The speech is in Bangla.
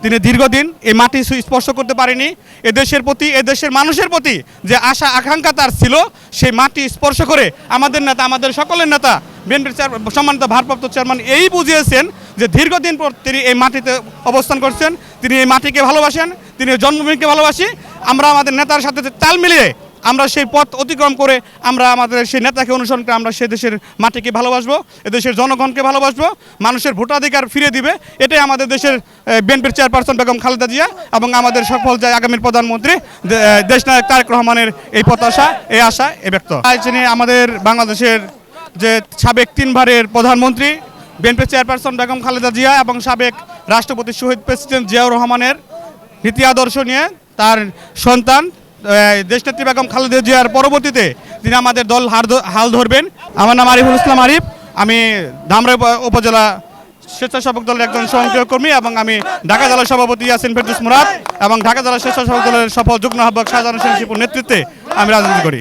তিনি দীর্ঘদিন এই মাটি স্পর্শ করতে পারেনি। এদেশের প্রতি, এদেশের মানুষের প্রতি যে আশা আকাঙ্ক্ষা তার ছিল, সেই মাটি স্পর্শ করে আমাদের নেতা, আমাদের সকলের নেতা, বিএনপির সম্মানিত ভারপ্রাপ্ত চেয়ারম্যান এই বুঝিয়েছেন যে দীর্ঘদিন পর তিনি এই মাটিতে অবস্থান করছেন, তিনি এই মাটিকে ভালোবাসেন, তিনি জন্মভূমিকে ভালোবাসি। আমরা আমাদের নেতার সাথে তাল মিলিয়ে আমরা সেই পথ অতিক্রম করে আমরা আমাদের সেই নেতাকে অনুসরণ করে আমরা সে দেশের মাটিকে ভালোবাসবো, এদেশের জনগণকে ভালোবাসবো, মানুষের ভোটাধিকার ফিরে দিবে। এটাই আমাদের দেশের বিএনপির চেয়ারপারসন বেগম খালেদা জিয়া এবং আমাদের সফল যায় আগামীর প্রধানমন্ত্রী দেশনায়ক তারেক রহমানের এই প্রত্যাশা, এই আশা, এই ব্যক্ত। যিনি আমাদের বাংলাদেশের যে সাবেক 3 বারের প্রধানমন্ত্রী বিএনপির চেয়ারপারসন বেগম খালেদা জিয়া এবং সাবেক রাষ্ট্রপতি শহীদ প্রেসিডেন্ট জিয়াউর রহমানের নীতি আদর্শ নিয়ে তার সন্তান দেশনেত্রী বেগম খালেদা জিয়ার পরবর্তীতে তিনি আমাদের দল হাল ধরবেন। আমার নাম আরিফুল ইসলাম আরিফ, আমি ধামরাই উপজেলা স্বেচ্ছাসেবক দলের একজন সক্রিয় কর্মী এবং আমি ঢাকা জেলা সভাপতি ইয়াসিন ফেরদৌস মুরাদ এবং ঢাকা জেলা স্বেচ্ছাসেবক দলের সফল যুগ্ম আহ্বায়ক শাহজাহান হোসেন শিপুর নেতৃত্বে আমি রাজনীতি করি।